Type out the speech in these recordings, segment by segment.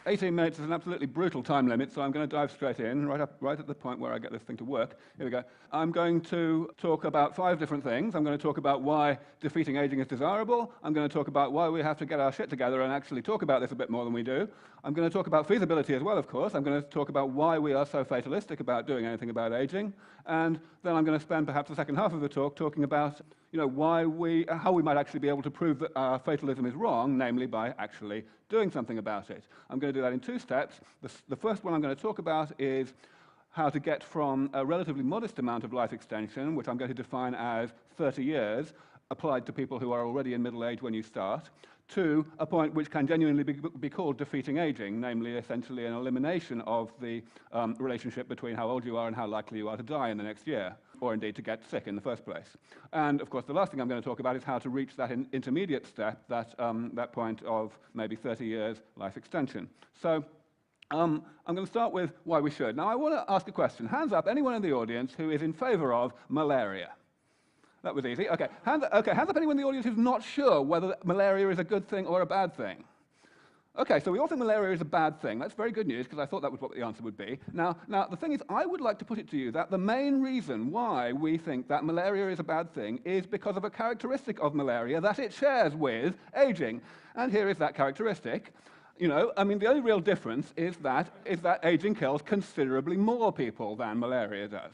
18 minutes is an absolutely brutal time limit, so I'm going to dive straight in, right at the point where I get this thing to work. Here we go. I'm going to talk about 5 different things. I'm going to talk about why defeating aging is desirable. I'm going to talk about why we have to get our shit together and actually talk about this a bit more than we do. I'm going to talk about feasibility as well, of course. I'm going to talk about why we are so fatalistic about doing anything about aging. And then I'm going to spend perhaps the second half of the talk talking about how we might actually be able to prove that our fatalism is wrong, namely by actually doing something about it. I'm going to do that in 2 steps. The first one I'm going to talk about is how to get from a relatively modest amount of life extension, which I'm going to define as 30 years, applied to people who are already in middle age when you start, to a point which can genuinely be called defeating aging, namely essentially an elimination of the relationship between how old you are and how likely you are to die in the next year, or indeed to get sick in the first place. And of course the last thing I'm going to talk about is how to reach that intermediate step, that point of maybe 30 years life extension. So I'm going to start with why we should. Now I want to ask a question. Hands up, anyone in the audience who is in favor of malaria? That was easy. Okay, hands up anyone in the audience who's not sure whether malaria is a good thing or a bad thing. Okay, so we all think malaria is a bad thing. That's very good news, because I thought that was what the answer would be. Now, the thing is, I would like to put it to you that the main reason why we think that malaria is a bad thing is because of a characteristic of malaria that it shares with aging. And here is that characteristic. The only real difference is that aging kills considerably more people than malaria does.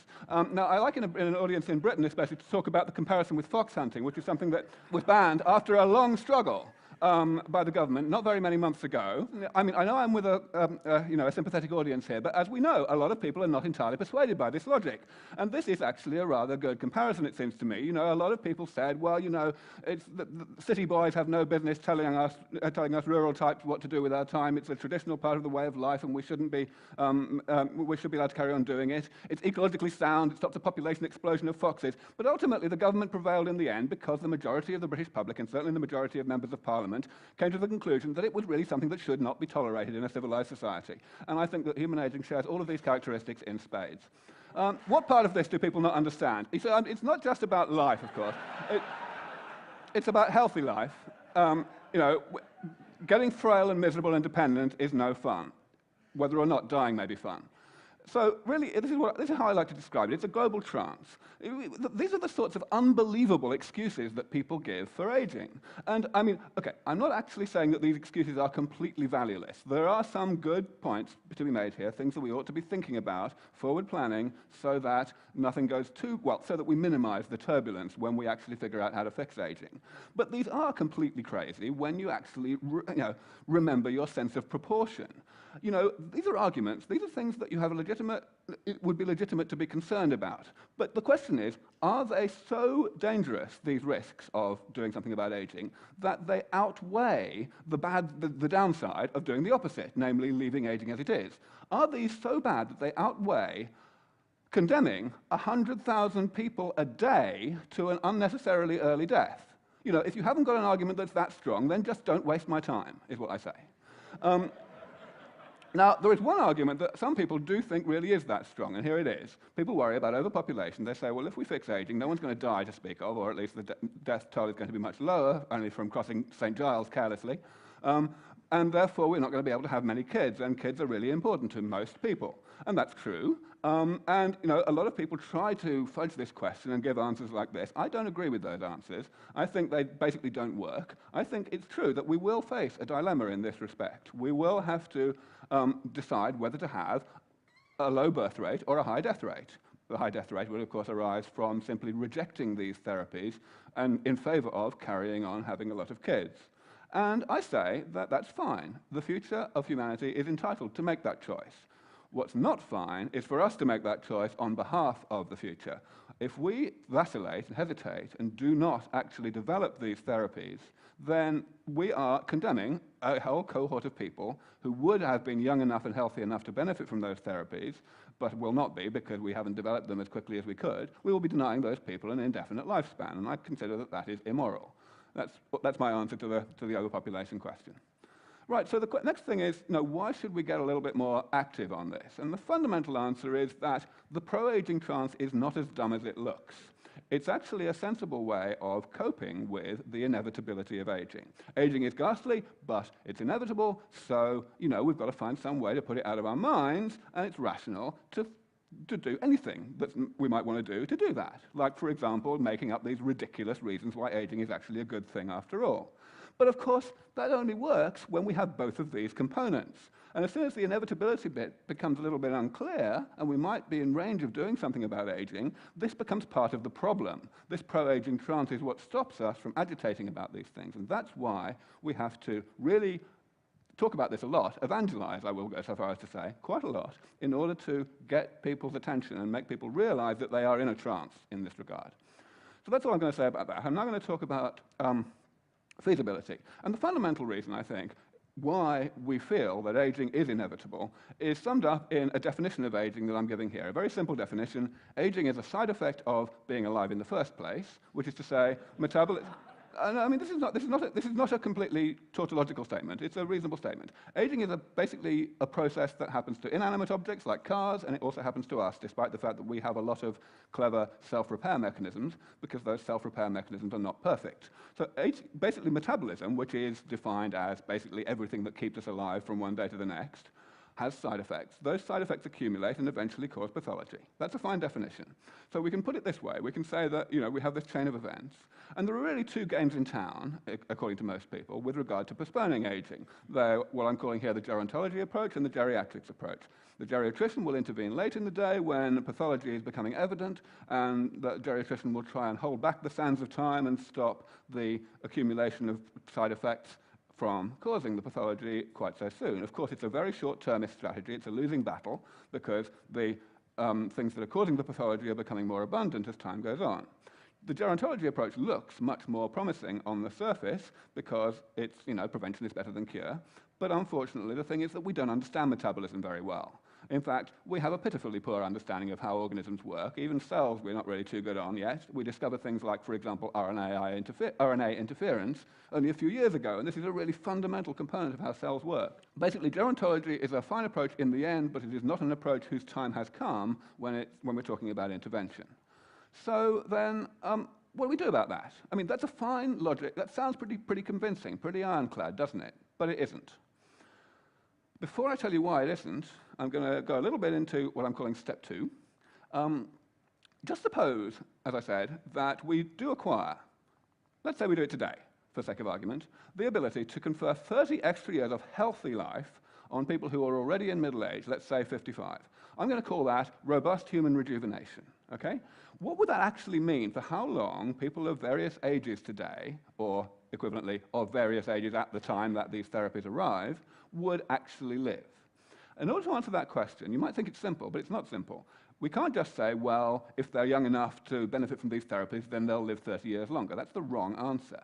Now, I like in an audience in Britain especially to talk about the comparison with fox hunting, which is something that was banned after a long struggle by the government not very many months ago. I mean, I know I'm with a sympathetic audience here, but as we know, a lot of people are not entirely persuaded by this logic. And this is actually a rather good comparison, it seems to me. A lot of people said, well, it's the city boys have no business telling us rural types what to do with our time. It's a traditional part of the way of life, and we should be allowed to carry on doing it. It's ecologically sound. It stops a population explosion of foxes. But ultimately, the government prevailed in the end because the majority of the British public, and certainly the majority of members of Parliament, came to the conclusion that it was really something that should not be tolerated in a civilized society. And I think that human aging shares all of these characteristics in spades. What part of this do people not understand? It's not just about life, of course. It's about healthy life. Getting frail and miserable and dependent is no fun. Whether or not dying may be fun. So really, this is how I like to describe it. It's a global trance. These are the sorts of unbelievable excuses that people give for aging. And I mean, okay, I'm not actually saying that these excuses are completely valueless. There are some good points to be made here, things that we ought to be thinking about, forward planning, so that nothing goes too, well, so that we minimize the turbulence when we actually figure out how to fix aging. But these are completely crazy when you actually remember your sense of proportion. These are arguments, these are things that you have it would be legitimate to be concerned about. But the question is, are they so dangerous, these risks of doing something about aging, that they outweigh the downside of doing the opposite, namely leaving aging as it is? Are these so bad that they outweigh condemning 100,000 people a day to an unnecessarily early death? If you haven't got an argument that's that strong, then just don't waste my time, is what I say. Now, there is one argument that some people do think really is that strong, and here it is. People worry about overpopulation. They say, well, if we fix aging, no one's going to die to speak of, or at least the death toll is going to be much lower, only from crossing St. Giles carelessly. And therefore, we're not going to be able to have many kids, and kids are really important to most people. And that's true. And a lot of people try to fudge this question and give answers like this. I don't agree with those answers. I think they basically don't work. I think it's true that we will face a dilemma in this respect. We will have to decide whether to have a low birth rate or a high death rate. The high death rate will, of course, arise from simply rejecting these therapies and in favor of carrying on having a lot of kids. And I say that that's fine. The future of humanity is entitled to make that choice. What's not fine is for us to make that choice on behalf of the future. If we vacillate and hesitate and do not actually develop these therapies, then we are condemning a whole cohort of people who would have been young enough and healthy enough to benefit from those therapies, but will not be because we haven't developed them as quickly as we could. We will be denying those people an indefinite lifespan, and I consider that that is immoral. That's my answer to the overpopulation question. Right, so the next thing is, why should we get a little bit more active on this? And the fundamental answer is that the pro-aging trance is not as dumb as it looks. It's actually a sensible way of coping with the inevitability of aging. Aging is ghastly, but it's inevitable, so, we've got to find some way to put it out of our minds, and it's rational to do anything that we might want to do that. Like, for example, making up these ridiculous reasons why aging is actually a good thing after all. But of course, that only works when we have both of these components. And as soon as the inevitability bit becomes a little bit unclear, and we might be in range of doing something about aging, this becomes part of the problem. This pro-aging trance is what stops us from agitating about these things. And that's why we have to really talk about this a lot, evangelize, I will go so far as to say, quite a lot, in order to get people's attention and make people realize that they are in a trance in this regard. So that's all I'm going to say about that. I'm now going to talk about feasibility. And the fundamental reason, I think, why we feel that aging is inevitable is summed up in a definition of aging that I'm giving here. A very simple definition. Aging is a side effect of being alive in the first place, which is to say, metabolism. I mean, this is not a completely tautological statement. It's a reasonable statement. Aging is basically a process that happens to inanimate objects like cars, and it also happens to us, despite the fact that we have a lot of clever self-repair mechanisms, because those self-repair mechanisms are not perfect. So basically metabolism, which is defined as basically everything that keeps us alive from one day to the next, has side effects. Those side effects accumulate and eventually cause pathology. That's a fine definition. So we can put it this way. We can say that we have this chain of events, and there are really two games in town, according to most people, with regard to postponing aging. They're what I'm calling here the gerontology approach and the geriatrics approach. The geriatrician will intervene late in the day when pathology is becoming evident, and the geriatrician will try and hold back the sands of time and stop the accumulation of side effects from causing the pathology quite so soon. Of course, it's a very short-termist strategy. It's a losing battle because the things that are causing the pathology are becoming more abundant as time goes on. The gerontology approach looks much more promising on the surface because it's, prevention is better than cure. But unfortunately, the thing is that we don't understand metabolism very well. In fact, we have a pitifully poor understanding of how organisms work. Even cells we're not really too good on yet. We discovered things like, for example, RNA interference only a few years ago, and this is a really fundamental component of how cells work. Basically, gerontology is a fine approach in the end, but it is not an approach whose time has come when we're talking about intervention. So then, what do we do about that? I mean, that's a fine logic. That sounds pretty convincing, pretty ironclad, doesn't it? But it isn't. Before I tell you why it isn't, I'm going to go a little bit into what I'm calling step 2. Just suppose, as I said, that we do acquire, let's say we do it today, for sake of argument, the ability to confer 30 extra years of healthy life on people who are already in middle age, let's say 55. I'm going to call that robust human rejuvenation, okay? What would that actually mean for how long people of various ages today, or equivalently of various ages at the time that these therapies arrive, would actually live? In order to answer that question, you might think it's simple, but it's not simple. We can't just say, well, if they're young enough to benefit from these therapies, then they'll live 30 years longer. That's the wrong answer.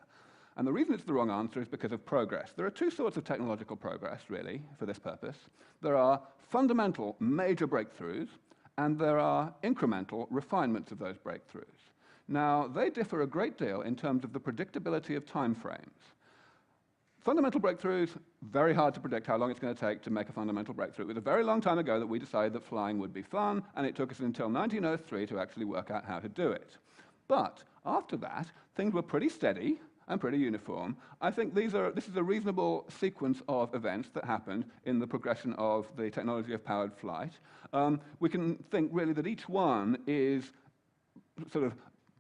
And the reason it's the wrong answer is because of progress. There are two sorts of technological progress, really, for this purpose. There are fundamental major breakthroughs, and there are incremental refinements of those breakthroughs. Now, they differ a great deal in terms of the predictability of time frames. Fundamental breakthroughs, very hard to predict how long it's going to take to make a fundamental breakthrough. It was a very long time ago that we decided that flying would be fun, and it took us until 1903 to actually work out how to do it. But after that, things were pretty steady and pretty uniform. I think this is a reasonable sequence of events that happened in the progression of the technology of powered flight. We can think really that each one is sort of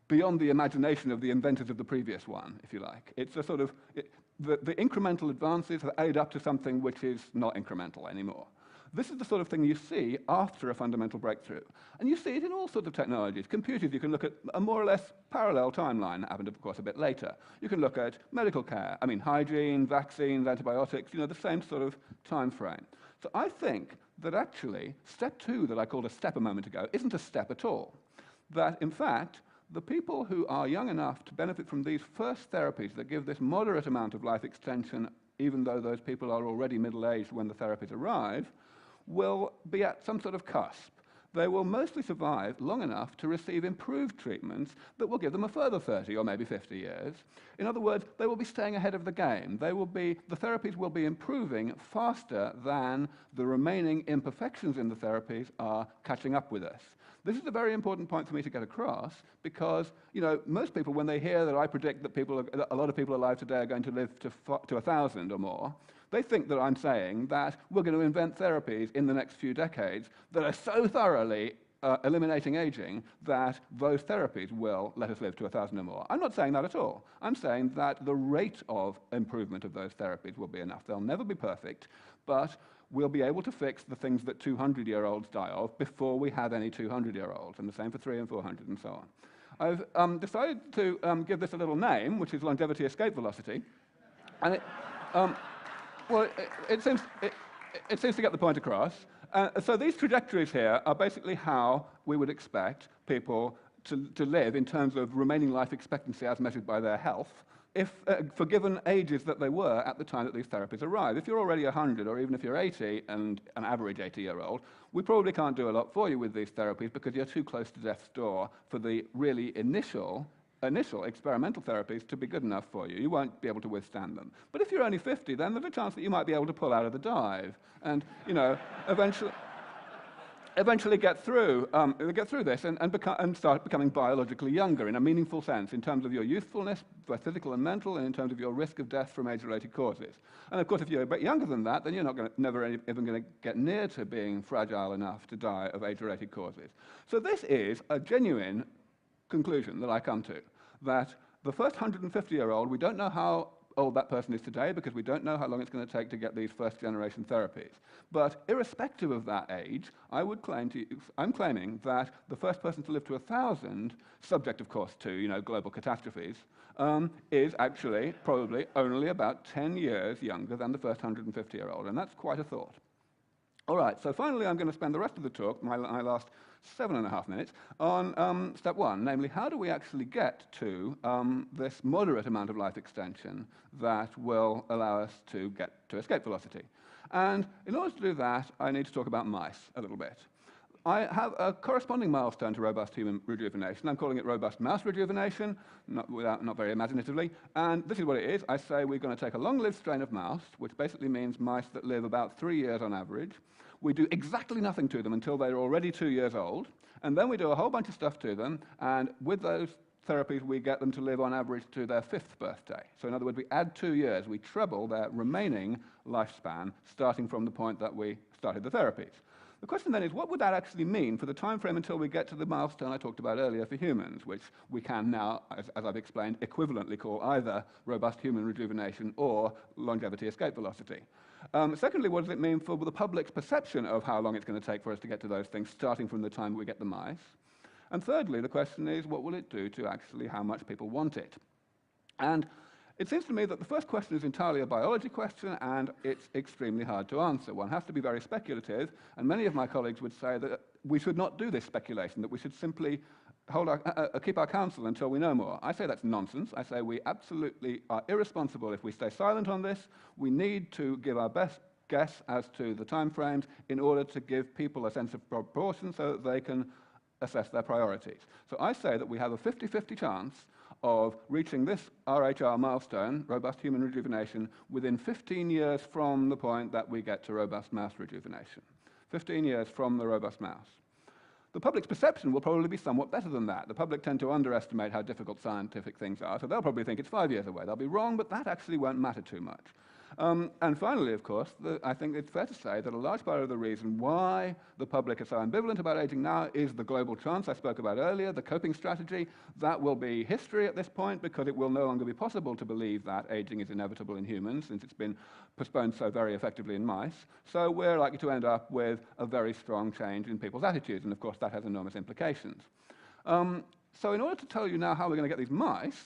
beyond the imagination of the inventors of the previous one, if you like. It's a sort of, the incremental advances have added up to something which is not incremental anymore. This is the sort of thing you see after a fundamental breakthrough. And you see it in all sorts of technologies. Computers, you can look at a more or less parallel timeline that happened, of course, a bit later. You can look at medical care, hygiene, vaccines, antibiotics, the same sort of time frame. So I think that actually, step 2 that I called a step a moment ago isn't a step at all. That, in fact, the people who are young enough to benefit from these first therapies that give this moderate amount of life extension, even though those people are already middle-aged when the therapies arrive, will be at some sort of cusp. they will mostly survive long enough to receive improved treatments that will give them a further 30 or maybe 50 years. In other words, they will be staying ahead of the game. The therapies will be improving faster than the remaining imperfections in the therapies are catching up with us. This is a very important point for me to get across because, most people, when they hear that I predict that a lot of people alive today are going to live to 1,000 or more, they think that I'm saying that we're going to invent therapies in the next few decades that are so thoroughly eliminating aging that those therapies will let us live to 1,000 or more. I'm not saying that at all. I'm saying that the rate of improvement of those therapies will be enough. They'll never be perfect, but we'll be able to fix the things that 200-year-olds die of before we have any 200-year-olds, and the same for 300 and 400 and so on. I've decided to give this a little name, which is longevity escape velocity, and it seems to get the point across. So these trajectories here are basically how we would expect people to live in terms of remaining life expectancy as measured by their health, for given ages that they were at the time that these therapies arrived. If you're already 100, or even if you're 80 and an average 80-year-old, we probably can't do a lot for you with these therapies because you're too close to death's door for the really initial experimental therapies to be good enough for you. You won't be able to withstand them. But if you're only 50, then there's a chance that you might be able to pull out of the dive and, eventually get through this and start becoming biologically younger in a meaningful sense in terms of your youthfulness, both physical and mental, and in terms of your risk of death from age-related causes. And of course, if you're a bit younger than that, then you're never even going to get near to being fragile enough to die of age-related causes. So this is a genuine conclusion that I come to, that the first 150-year-old, we don't know how old that person is today because we don't know how long it's going to take to get these first-generation therapies. But irrespective of that age, I'm claiming that the first person to live to 1,000, subject, of course, to global catastrophes, is actually probably only about 10 years younger than the first 150-year-old, and that's quite a thought. All right, so finally I'm going to spend the rest of the talk, my last 7.5 minutes, on step one, namely how do we actually get to this moderate amount of life extension that will allow us to get to escape velocity. And in order to do that, I need to talk about mice a little bit. I have a corresponding milestone to robust human rejuvenation. I'm calling it robust mouse rejuvenation, not very imaginatively. And this is what it is. I say we're going to take a long-lived strain of mouse, which basically means mice that live about 3 years on average. We do exactly nothing to them until they're already 2 years old. And then we do a whole bunch of stuff to them. And with those therapies, we get them to live on average to their 5th birthday. So in other words, we add 2 years. We treble their remaining lifespan, starting from the point that we started the therapies. The question then is, what would that actually mean for the time frame until we get to the milestone I talked about earlier for humans, which we can now, as I've explained, equivalently call either robust human rejuvenation or longevity escape velocity? Secondly, what does it mean for the public's perception of how long it's going to take for us to get to those things, starting from the time we get the mice? And thirdly, the question is, what will it do to actually how much people want it? And it seems to me that the first question is entirely a biology question, and it's extremely hard to answer. One has to be very speculative, and many of my colleagues would say that we should not do this speculation, that we should simply keep our counsel until we know more. I say that's nonsense. I say we absolutely are irresponsible if we stay silent on this. We need to give our best guess as to the time frames in order to give people a sense of proportion so that they can assess their priorities. So I say that we have a 50-50 chance of reaching this RHR milestone, robust human rejuvenation, within 15 years from the point that we get to robust mouse rejuvenation. 15 years from the robust mouse. The public's perception will probably be somewhat better than that. The public tend to underestimate how difficult scientific things are, so they'll probably think it's 5 years away. They'll be wrong, but that actually won't matter too much. And finally, of course, I think it's fair to say that a large part of the reason why the public is so ambivalent about aging now is the global chance I spoke about earlier, the coping strategy. That will be history at this point because it will no longer be possible to believe that aging is inevitable in humans since it's been postponed so very effectively in mice. So we're likely to end up with a very strong change in people's attitudes, and of course that has enormous implications. So in order to tell you now how we're going to get these mice,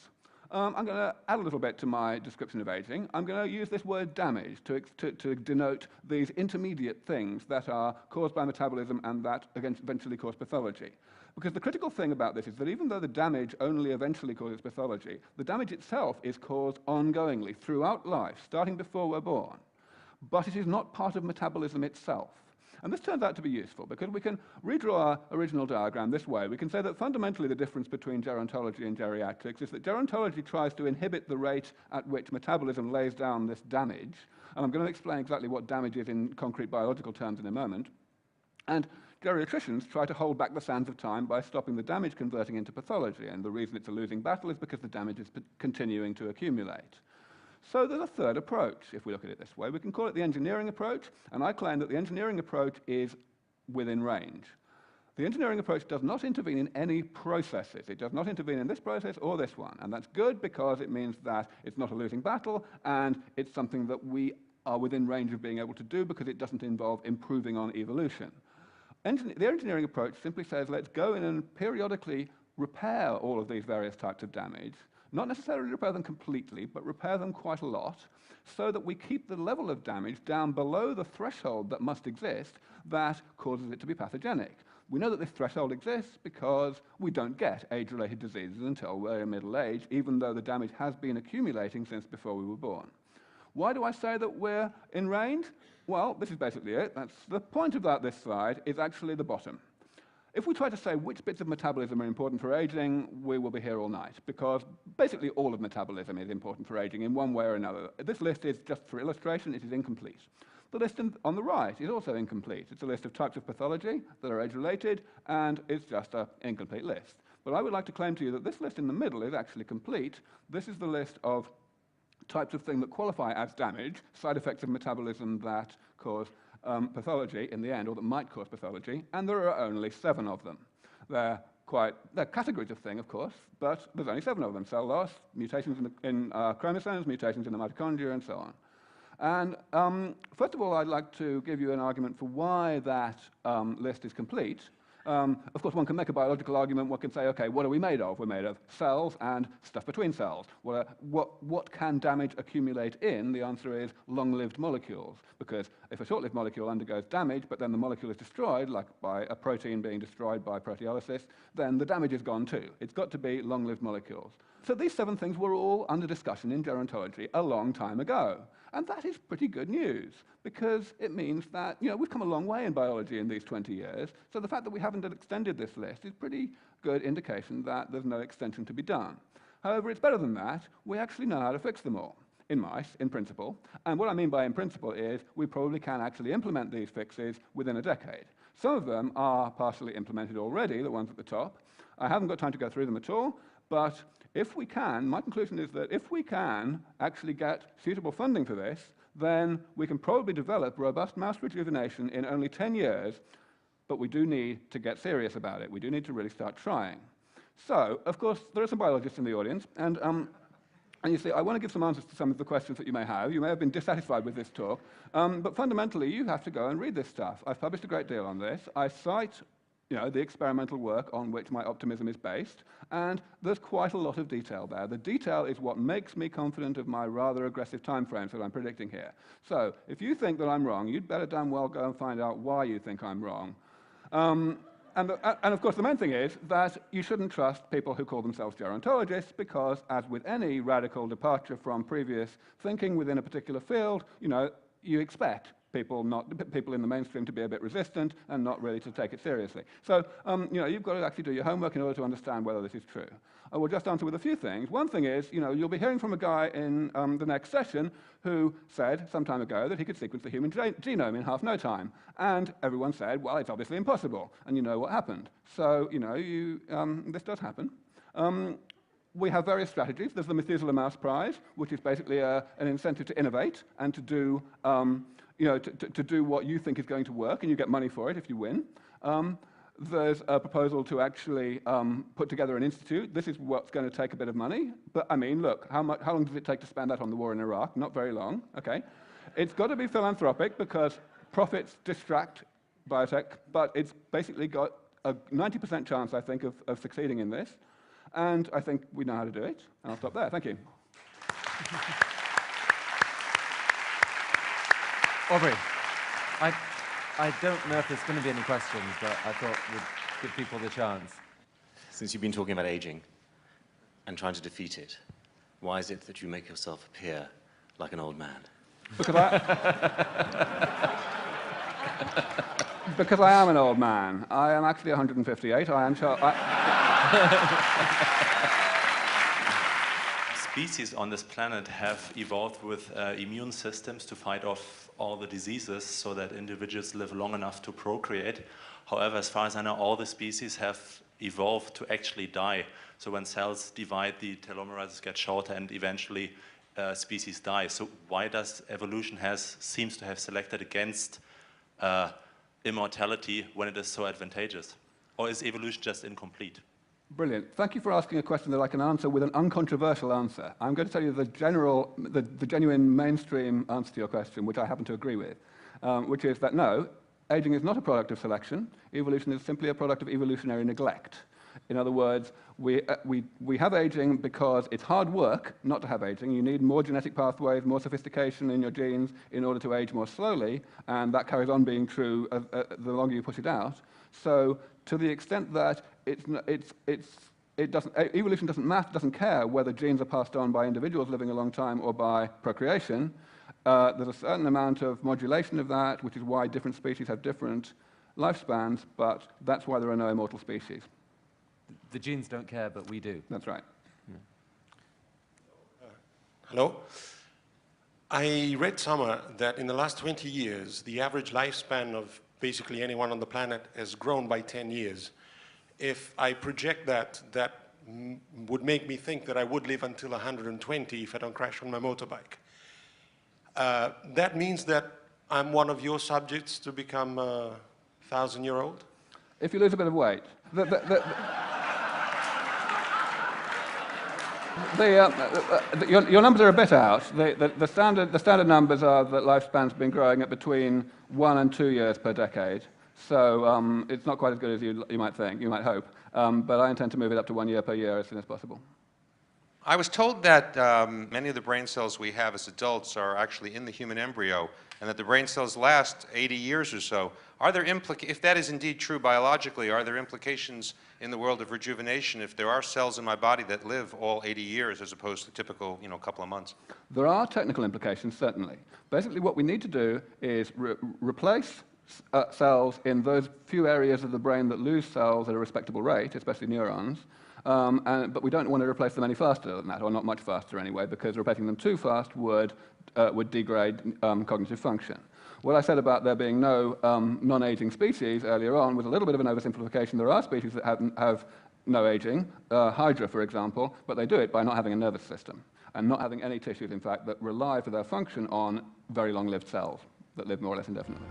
I'm going to add a little bit to my description of aging. I'm going to use this word damage to denote these intermediate things that are caused by metabolism and that eventually cause pathology. Because the critical thing about this is that even though the damage only eventually causes pathology, the damage itself is caused ongoingly throughout life, starting before we're born. But it is not part of metabolism itself. And this turns out to be useful because we can redraw our original diagram this way. We can say that fundamentally the difference between gerontology and geriatrics is that gerontology tries to inhibit the rate at which metabolism lays down this damage. And I'm going to explain exactly what damage is in concrete biological terms in a moment. And geriatricians try to hold back the sands of time by stopping the damage converting into pathology. And the reason it's a losing battle is because the damage is continuing to accumulate. So there's a third approach, if we look at it this way. We can call it the engineering approach, and I claim that the engineering approach is within range. The engineering approach does not intervene in any processes. It does not intervene in this process or this one, and that's good because it means that it's not a losing battle, and it's something that we are within range of being able to do because it doesn't involve improving on evolution. The engineering approach simply says, let's go in and periodically repair all of these various types of damage, not necessarily repair them completely, but repair them quite a lot, so that we keep the level of damage down below the threshold that must exist that causes it to be pathogenic. We know that this threshold exists because we don't get age-related diseases until we're in middle age, even though the damage has been accumulating since before we were born. Why do I say that we're in range? Well, this is basically it. That's the point about this slide is actually the bottom. If we try to say which bits of metabolism are important for aging, we will be here all night, because basically all of metabolism is important for aging in one way or another. This list is just for illustration, it is incomplete. The list on the right is also incomplete. It's a list of types of pathology that are age-related, and it's just an incomplete list. But I would like to claim to you that this list in the middle is actually complete. This is the list of types of things that qualify as damage, side effects of metabolism that cause pathology in the end, or that might cause pathology, and there are only 7 of them. They're categories of thing, of course, but there's only 7 of them. Cell loss, mutations in chromosomes, mutations in the mitochondria, and so on. And first of all, I'd like to give you an argument for why that list is complete. Of course, one can make a biological argument. One can say, okay, what are we made of? We're made of cells and stuff between cells. What can damage accumulate in? The answer is long-lived molecules, because if a short-lived molecule undergoes damage, but then the molecule is destroyed, like by a protein being destroyed by proteolysis, then the damage is gone too. It's got to be long-lived molecules. So these 7 things were all under discussion in gerontology a long time ago. And that is pretty good news, because it means that we've come a long way in biology in these 20 years. So the fact that we haven't extended this list is pretty good indication that there's no extension to be done. However, it's better than that. We actually know how to fix them all, in mice, in principle. And what I mean by in principle is we probably can actually implement these fixes within a decade. Some of them are partially implemented already, the ones at the top. I haven't got time to go through them at all, but if we can, my conclusion is that if we can actually get suitable funding for this, then we can probably develop robust mouse rejuvenation in only 10 years, but we do need to get serious about it. We do need to really start trying. So, of course, there are some biologists in the audience, and you see, I want to give some answers to some of the questions that you may have. You may have been dissatisfied with this talk, but fundamentally, you have to go and read this stuff. I've published a great deal on this. I cite the experimental work on which my optimism is based, and there's quite a lot of detail there. The detail is what makes me confident of my rather aggressive timeframes that I'm predicting here. So, if you think that I'm wrong, you'd better damn well go and find out why you think I'm wrong. And of course, the main thing is that you shouldn't trust people who call themselves gerontologists, because, as with any radical departure from previous thinking within a particular field, you expect people in the mainstream to be a bit resistant and not really to take it seriously. So, you've got to actually do your homework in order to understand whether this is true. I will just answer with a few things. One thing is, you'll be hearing from a guy in the next session who said some time ago that he could sequence the human genome in half no time. And everyone said, well, it's obviously impossible. And you know what happened. So, this does happen. We have various strategies. There's the Methuselah Mouse Prize, which is basically an incentive to innovate and to do to do what you think is going to work, and you get money for it if you win. There's a proposal to actually put together an institute. This is what's going to take a bit of money. But, I mean, look, how long does it take to spend that on the war in Iraq? Not very long, okay? It's got to be philanthropic, because profits distract biotech, but it's basically got a 90% chance, I think, of succeeding in this. And I think we know how to do it. And I'll stop there. Thank you. Aubrey, I don't know if there's going to be any questions, but I thought we'd give people the chance. Since you've been talking about aging and trying to defeat it, why is it that you make yourself appear like an old man? Because Because I am an old man. I am actually 158. I am Species on this planet have evolved with immune systems to fight off all the diseases so that individuals live long enough to procreate. However, as far as I know, all the species have evolved to actually die. So when cells divide, the telomeres get shorter and eventually species die. So why does evolution seems to have selected against immortality when it is so advantageous? Or is evolution just incomplete? Brilliant. Thank you for asking a question that I can answer with an uncontroversial answer. I'm going to tell you the genuine mainstream answer to your question, which I happen to agree with, which is that no, aging is not a product of selection. Evolution is simply a product of evolutionary neglect. In other words, we have aging because it's hard work not to have aging. You need more genetic pathways, more sophistication in your genes in order to age more slowly, and that carries on being true the longer you push it out. So to the extent that evolution doesn't care whether genes are passed on by individuals living a long time or by procreation. There's a certain amount of modulation of that, which is why different species have different lifespans, but that's why there are no immortal species. The genes don't care, but we do. That's right. Hello. I read somewhere that in the last 20 years, the average lifespan of basically anyone on the planet has grown by 10 years. If I project that, that would make me think that I would live until 120 if I don't crash on my motorbike. That means that I'm one of your subjects to become 1,000-year-old? If you lose a bit of weight. Your numbers are a bit out. The standard numbers are that lifespan's been growing at between 1 and 2 years per decade. So it's not quite as good as you might think, you might hope. But I intend to move it up to 1 year per year as soon as possible. I was told that many of the brain cells we have as adults are actually in the human embryo, and that the brain cells last 80 years or so. Are there if that is indeed true biologically, are there implications in the world of rejuvenation if there are cells in my body that live all 80 years as opposed to typical, couple of months? There are technical implications, certainly. Basically, what we need to do is replace cells in those few areas of the brain that lose cells at a respectable rate, especially neurons, but we don't want to replace them any faster than that, or not much faster anyway, because replacing them too fast would degrade cognitive function. What I said about there being no non-aging species earlier on was a little bit of an oversimplification. There are species that have no aging, Hydra, for example, but they do it by not having a nervous system and not having any tissues, in fact, that rely for their function on very long-lived cells that live more or less indefinitely.